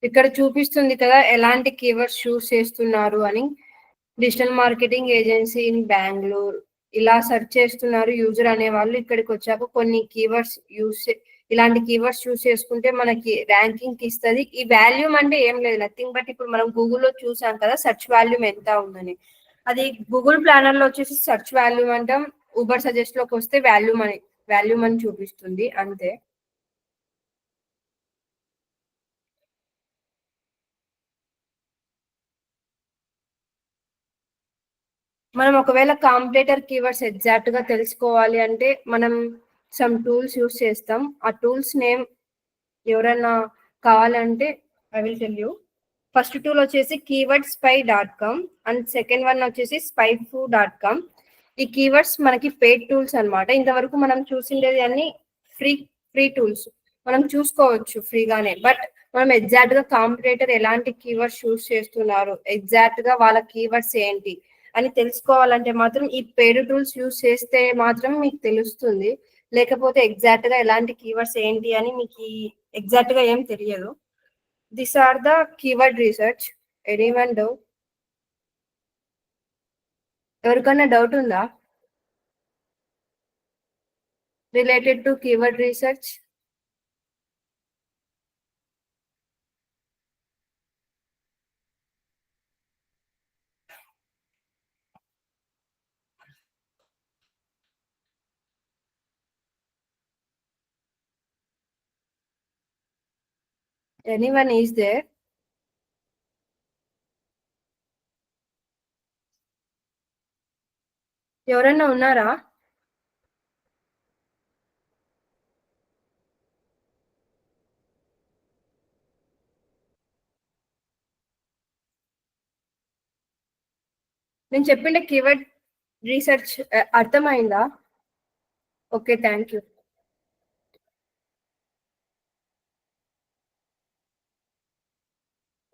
ఇక్కడ చూపిస్తుంది కదా ఎలాంటి కీవర్డ్స్ యూస్ చేస్తున్నారు అని. Digital marketing agency in Bengaluru ఇలా సెర్చ్ చేస్తున్నారు యూజర్ అనే వాళ్ళు. ఇక్కడికి వచ్చాక కొన్ని కీవర్డ్స్ ఇలాంటి కీవర్డ్స్ చూస్ చేసుకుంటే మనకి ర్యాంకింగ్ ఇస్తుంది. ఈ వాల్యూమ్ అంటే ఏం లేదు, నథింగ్ బట్ ఇప్పుడు మనం గూగుల్లో చూసాం కదా సెర్చ్ వాల్యూమ్ ఎంత ఉందని, అది గూగుల్ ప్లానర్ లో వచ్చేసి సెర్చ్ వాల్యూమ్ అంటాం, ఊబర్ సజెస్ట్ లోకి వస్తే వాల్యూమ్ అని చూపిస్తుంది అంతే. మనం ఒకవేళ కాంపిటేటర్ కీవర్డ్స్ ఎగ్జాక్ట్ గా తెలుసుకోవాలి అంటే మనం సమ్ టూల్స్ యూస్ చేస్తాం. ఆ టూల్స్ నేమ్ ఎవరైనా కావాలంటే I will tell you. First tool వచ్చేసి keywordspy.com అండ్ సెకండ్ వన్ వచ్చేసి spyfu.com. ఈ కీవర్డ్స్ మనకి పెయిడ్ టూల్స్ అన్నమాట. ఇంతవరకు మనం చూసిండేది అన్ని ఫ్రీ టూల్స్, మనం చూసుకోవచ్చు ఫ్రీగానే. బట్ మనం ఎగ్జాక్ట్ గా కాంపిటేటర్ ఎలాంటి కీవర్డ్స్ యూస్ చేస్తున్నారు, ఎగ్జాక్ట్ గా వాళ్ళ కీవర్డ్స్ ఏంటి అని తెలుసుకోవాలంటే మాత్రం ఈ పెయిడ్ టూల్స్ యూస్ చేస్తే మాత్రం మీకు తెలుస్తుంది. లేకపోతే ఎగ్జాక్ట్ గా ఎలాంటి కీవర్డ్స్ ఏంటి అని మీకు ఎగ్జాక్ట్ గా ఏం తెలియదు. This are the keyword research. Anyone doubt? ఎవరికన్నా డౌట్ ఉందా related to keyword research? Anyone is there? ఎవరన్నా ఉన్నారా? నేను చెప్పిండే కీవర్డ్ రీసెర్చ్ అర్థమైందా? Okay, thank you.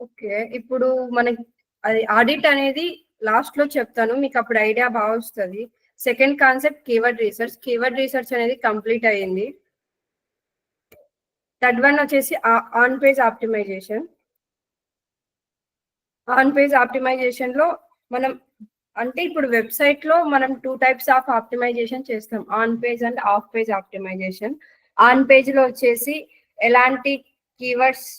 ఓకే, ఇప్పుడు మనకి అది ఆడిట్ అనేది లాస్ట్ లో చెప్తాను, మీకు అప్పుడు ఐడియా బాగా వస్తుంది. Second concept keyword research. Keyword research అనేది కంప్లీట్ అయ్యింది. థర్డ్ వన్ వచ్చేసి on page optimisation. On page optimisation లో మనం అంటే ఇప్పుడు వెబ్సైట్ లో మనం 2 టైప్స్ ఆఫ్ ఆప్టిమైజేషన్ చేస్తాం, on page and off page optimisation. On page లో వచ్చేసి ఎలాంటి కీవర్డ్స్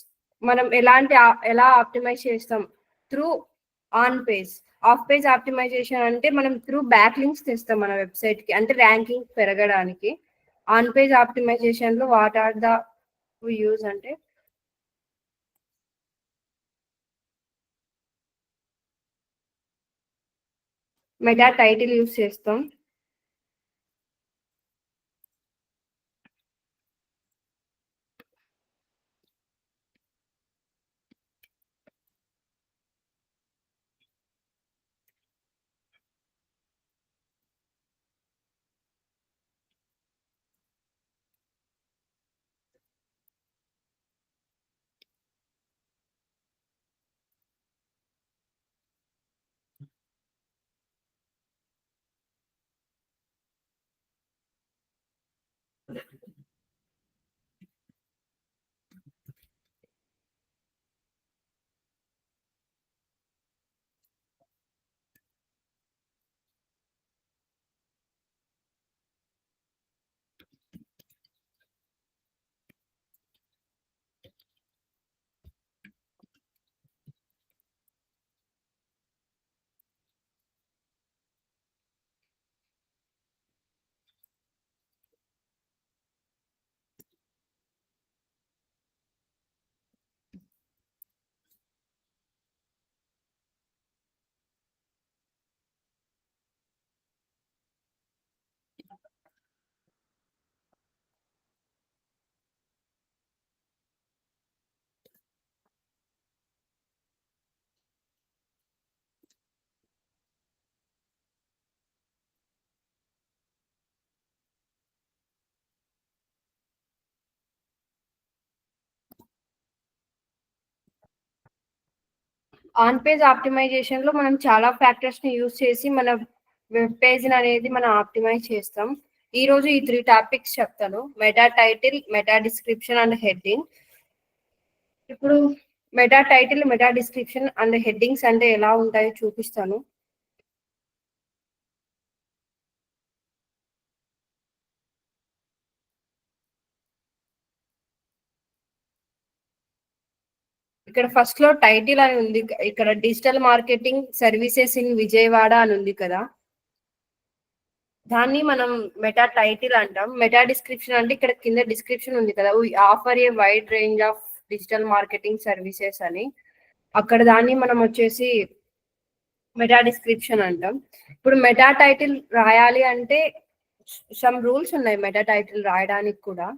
మనం ఎలా ఆప్టిమైజ్ చేస్తాం through on page. Off page optimisation అంటే మనం త్రూ బ్యాక్ లింక్స్ తెస్తాం మన వెబ్సైట్ కి, అంటే ర్యాంకింగ్ పెరగడానికి. ఆన్ పేజ్ ఆప్టిమైజేషన్ లో వాట్ ఆర్ ద యూజ్ అంటే మెటా టైటిల్ యూజ్ చేస్తాం, ఆన్ పేజ్ ఆప్టిమైజేషన్ లో మనం చాలా ఫ్యాక్టర్స్ ని యూజ్ చేసి మన వెబ్ పేజ్ అనేది మనం ఆప్టిమైజ్ చేస్తాం. ఈ రోజు ఈ 3 టాపిక్స్ చెప్తాను, meta title, meta description and heading. ఇప్పుడు meta title, meta description and headings అంటే ఎలా ఉంటాయో చూపిస్తాను. ఇక్కడ ఫస్ట్ లో టైటిల్ అని ఉంది, ఇక్కడ digital marketing services in Vijayawada అని ఉంది కదా, దాన్ని మనం మెటా టైటిల్ అంటాం. మెటా డిస్క్రిప్షన్ అంటే ఇక్కడ కింద డిస్క్రిప్షన్ ఉంది కదా, offer A wide range of digital marketing services అని, అక్కడ దాన్ని మనం వచ్చేసి మెటా డిస్క్రిప్షన్ అంటాం. ఇప్పుడు మెటా టైటిల్ రాయాలి అంటే సమ్ రూల్స్ ఉన్నాయి మెటా టైటిల్ రాయడానికి కూడా.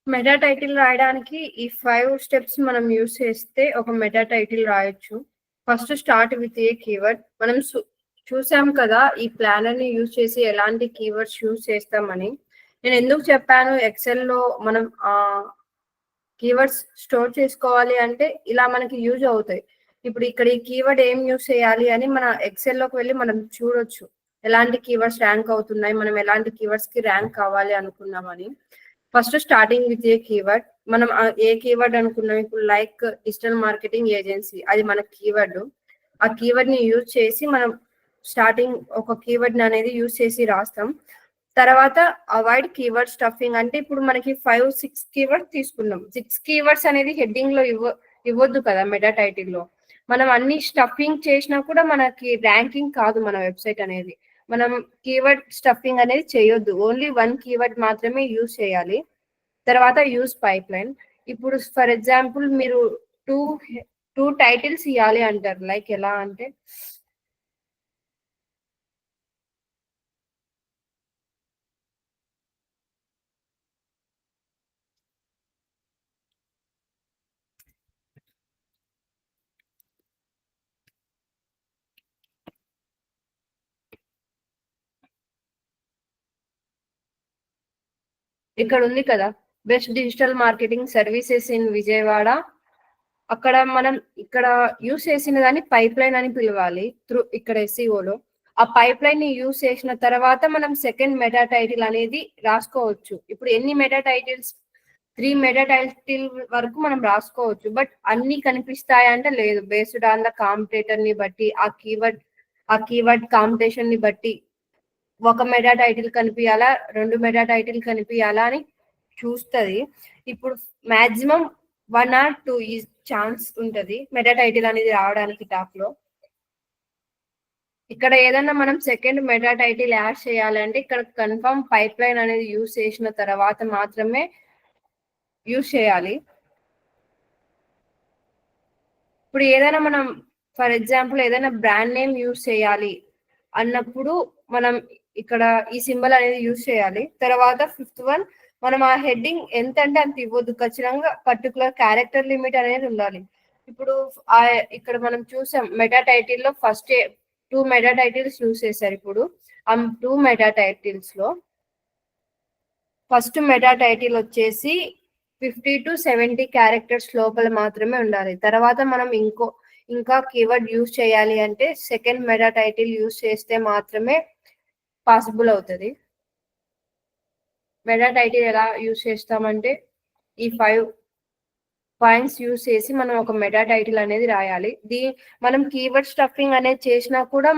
మెటా టైటిల్ రాయడానికి ఈ 5 స్టెప్స్ మనం యూస్ చేస్తే ఒక మెటా టైటిల్ రాయొచ్చు. First start with a keyword. మనం చూసాం కదా ఈ ప్లానర్ ని యూజ్ చేసి ఎలాంటి కీవర్డ్స్ యూజ్ చేస్తామని. నేను ఎందుకు చెప్పాను ఎక్సెల్ లో మనం కీవర్డ్స్ స్టోర్ చేసుకోవాలి అంటే ఇలా మనకి యూజ్ అవుతాయి. ఇప్పుడు ఇక్కడ ఈ కీవర్డ్ ఏం యూజ్ చేయాలి అని మన ఎక్సెల్ లోకి వెళ్ళి మనం చూడొచ్చు, ఎలాంటి కీవర్డ్స్ ర్యాంక్ అవుతున్నాయి, మనం ఎలాంటి కీవర్డ్స్ కి ర్యాంక్ కావాలి అనుకున్నామని. First starting with a keyword. మనం ఏ కీవర్డ్ అనుకున్నాం ఇప్పుడు లైక్ డిజిటల్ మార్కెటింగ్ ఏజెన్సీ అది మన కీవర్డ్. ఆ కీవర్డ్ ని యూజ్ చేసి మనం స్టార్టింగ్ ఒక కీవర్డ్ అనేది యూజ్ చేసి రాస్తాం. తర్వాత అవాయిడ్ కీవర్డ్ స్టఫింగ్ అంటే ఇప్పుడు మనకి 5-6 కీవర్డ్ తీసుకున్నాం. 6 కీవర్డ్స్ అనేది హెడ్డింగ్ లో ఇవ్వద్దు కదా మెటా టైటిల్ లో. మనం అన్ని స్టఫింగ్ చేసినా కూడా మనకి ర్యాంకింగ్ కాదు మన వెబ్సైట్ అనేది. మనం కీవర్డ్ స్టఫింగ్ అనేది చేయొద్దు, ఓన్లీ 1 కీవర్డ్ మాత్రమే యూజ్ చేయాలి. తర్వాత యూజ్ పైప్ లైన్. ఇప్పుడు ఫర్ ఎగ్జాంపుల్ మీరు టూ టూ టైటిల్స్ ఇవ్వాలి అంటారు, లైక్ ఎలా అంటే ఇక్కడ ఉంది కదా, best digital marketing services in Vijayawada. అక్కడ మనం ఇక్కడ యూస్ చేసిన దాన్ని పైప్ లైన్ అని పిలవాలి ఇక్కడ ఎస్ఈఓలో. ఆ పైప్ లైన్ ని యూస్ చేసిన తర్వాత మనం సెకండ్ మెటా టైటిల్ అనేది రాసుకోవచ్చు. ఇప్పుడు ఎన్ని మెటా టైటిల్స్, 3 మెటా టైటిల్ వరకు మనం రాసుకోవచ్చు. బట్ అన్ని కనిపిస్తాయంటే లేదు, బేస్డ్ ఆన్ ద కాంపిటేటర్ ని బట్టి ఆ కీవర్డ్ కాంపిటీషన్ ని బట్టి ఒక మెటా టైటిల్ కనిపించాలా, 2 మెటా టైటిల్ కనిపించాలా అని చూస్తుంది. ఇప్పుడు మాక్సిమం 1 or 2 ఈ ఛాన్స్ ఉంటది మెటా టైటిల్ అనేది రావడానికి టాప్ లో. ఇక్కడ ఏదన్నా మనం సెకండ్ మెటా టైటిల్ యాడ్ చేయాలంటే ఇక్కడ కన్ఫర్మ్ పైప్ లైన్ అనేది యూజ్ చేసిన తర్వాత మాత్రమే యూజ్ చేయాలి. ఇప్పుడు ఏదైనా మనం ఫర్ ఎగ్జాంపుల్ ఏదైనా బ్రాండ్ నేమ్ యూజ్ చేయాలి అన్నప్పుడు మనం ఇక్కడ ఈ సింబల్ అనేది యూజ్ చేయాలి. తర్వాత 5th వన్, మనం ఆ హెడ్డింగ్ ఎంత అంటే అంత ఇవ్వద్దు, ఖచ్చితంగా పర్టికులర్ క్యారెక్టర్ లిమిట్ అనేది ఉండాలి. ఇప్పుడు ఇక్కడ మనం చూసాం మెటా టైటిల్ లో ఫస్ట్ 2 మెటా టైటిల్స్ యూజ్ చేశారు. ఇప్పుడు ఆ 2 మెటా టైటిల్స్ లో ఫస్ట్ మెటా టైటిల్ వచ్చేసి 50 to 70 క్యారెక్టర్స్ లోపల మాత్రమే ఉండాలి. తర్వాత మనం ఇంకా కీవర్డ్ యూజ్ చేయాలి అంటే సెకండ్ మెటా టైటిల్ యూజ్ చేస్తే మాత్రమే పాసిబుల్ అవుతుంది. మెటా టైటిల్ ఎలా యూజ్ చేస్తామంటే ఈ 5 పాయింట్స్ యూజ్ చేసి మనం ఒక మెటా టైటిల్ అనేది రాయాలి. మనం కీవర్డ్ స్టఫింగ్ అనేది చేసినా కూడా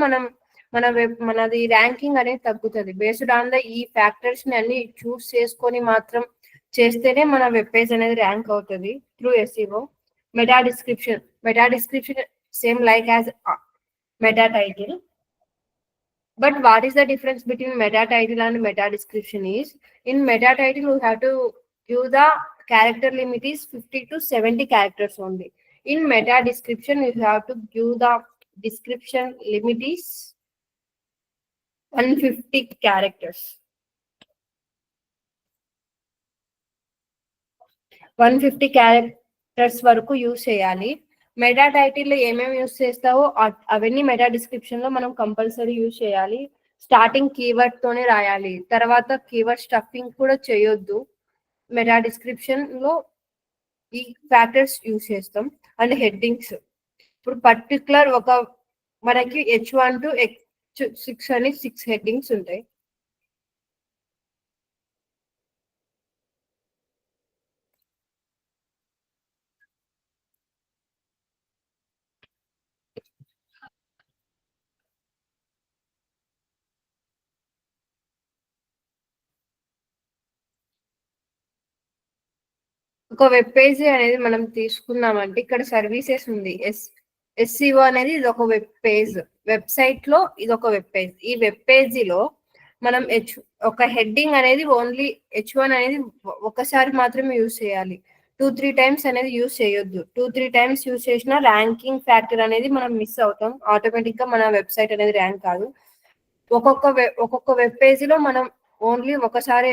మనది ర్యాంకింగ్ అనేది తగ్గుతుంది. బేస్డ్ ఆన్ ద ఈ ఫ్యాక్టర్స్ ని అన్ని చూస్ చేసుకొని మాత్రం చేస్తేనే మన వెబ్ పేజ్ అనేది ర్యాంక్ అవుతుంది through SEO. Meta description same like as meta title. But what is the difference between meta title and meta description is, in meta title you have to give the character limit is 50 to 70 characters only. In meta description you have to give the description limit is 150 characters. 150 characters వరకు use చేయాలి. Meta title లో ఏమేమి use చేస్తావో అవన్నీ meta description లో మనం compulsory use చేయాలి. Starting keyword తోనే రాయాలి. తర్వాత కీవర్డ్ స్టఫింగ్ కూడా చేయొద్దు. మెటా డిస్క్రిప్షన్ లో ఈ ఫ్యాక్టర్స్ యూజ్ చేస్తాం. అండ్ హెడ్డింగ్స్, ఇప్పుడు పర్టికులర్ మనకి H1 to H6 అని 6 హెడ్డింగ్స్ ఉంటాయి. ఒక వెబ్ పేజ్ అనేది మనం తీసుకున్నామంటే ఇక్కడ సర్వీసెస్ ఉంది. ఎస్సీఓ అనేది ఇది ఒక వెబ్ పేజ్, వెబ్సైట్ లో ఇది ఒక వెబ్ పేజ్. ఈ వెబ్ పేజీలో మనం ఒక హెడ్డింగ్ అనేది ఓన్లీ H1 అనేది ఒకసారి మాత్రమే యూజ్ చేయాలి. 2-3 టైమ్స్ అనేది యూజ్ చేయొద్దు. 2-3 టైమ్స్ యూజ్ చేసిన ర్యాంకింగ్ ఫ్యాక్టర్ అనేది మనం మిస్ అవుతాం. ఆటోమేటిక్ గా మన వెబ్సైట్ అనేది ర్యాంక్ కాదు. ఒక్కొక్క వెబ్ పేజీలో మనం ఓన్లీ ఒకసారి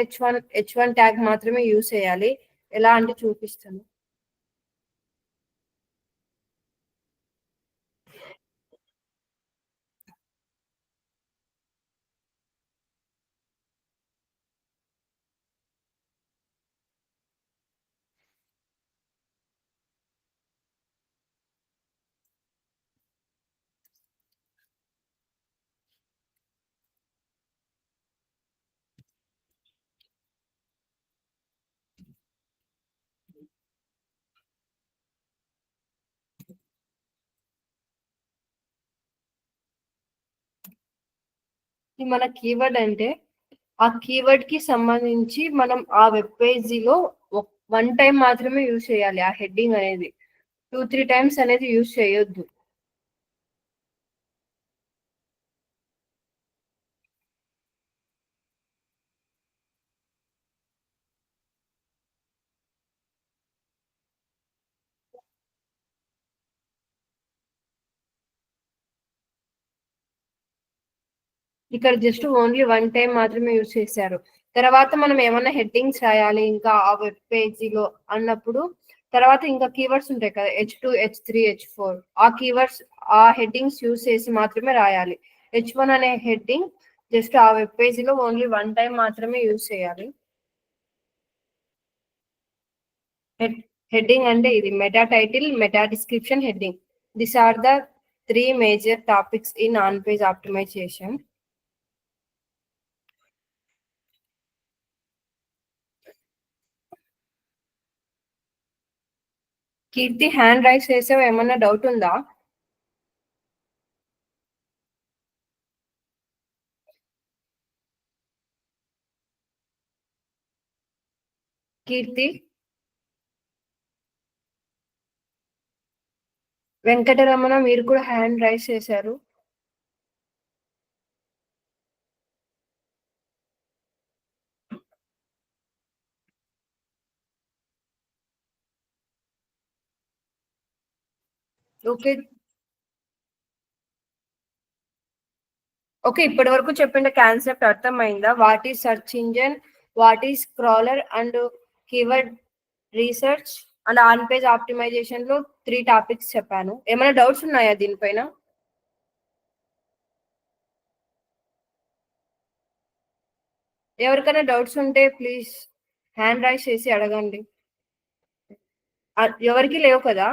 H1 ట్యాగ్ మాత్రమే యూజ్ చేయాలి. ఎలా అంటే చూపిస్తాను. ఇది మన కీవర్డ్ అంటే ఆ కీవర్డ్ కి సంబంధించి మనం ఆ వెబ్ పేజీలో 1 టైం మాత్రమే యూజ్ చేయాలి ఆ హెడ్డింగ్ అనేది 2-3 టైమ్స్ అనేది యూజ్ చేయొద్దు. ఇక్కడ జస్ట్ ఓన్లీ 1 టైం మాత్రమే యూజ్ చేశారు. తర్వాత మనం ఏమైనా హెడ్డింగ్స్ రాయాలి ఇంకా ఆ వెబ్ పేజీలో అన్నప్పుడు తర్వాత ఇంకా కీవర్డ్స్ ఉంటాయి కదా H2, H3, H4 ఆ కీవర్డ్స్ ఆ హెడ్డింగ్స్ యూజ్ చేసి మాత్రమే రాయాలి. H1 అనే హెడ్డింగ్ జస్ట్ ఆ వెబ్ పేజీలో ఓన్లీ 1 టైం మాత్రమే యూజ్ చేయాలి. హెడ్డింగ్ అంటే ఇది meta title, meta description, heading. This are the 3 major topics in on page optimisation. Keerthi hand raise చేసావు, ఏమన్నా డౌట్ ఉందా? కీర్తి, వెంకటరమణ మీరు కూడా హ్యాండ్ రైస్ చేశారు. ఓకే ఓకే, ఇప్పటి వరకు చెప్పిన కాన్సెప్ట్ అర్థమైందా? What is search engine, what is crawler and keyword research and on page optimisation లో 3 టాపిక్స్ చెప్పాను. ఏమైనా డౌట్స్ ఉన్నాయా దీనిపైన? ఎవరికైనా డౌట్స్ ఉంటే ప్లీజ్ హ్యాండ్ రైస్ చేసి అడగండి. ఎవరికి లేవు కదా?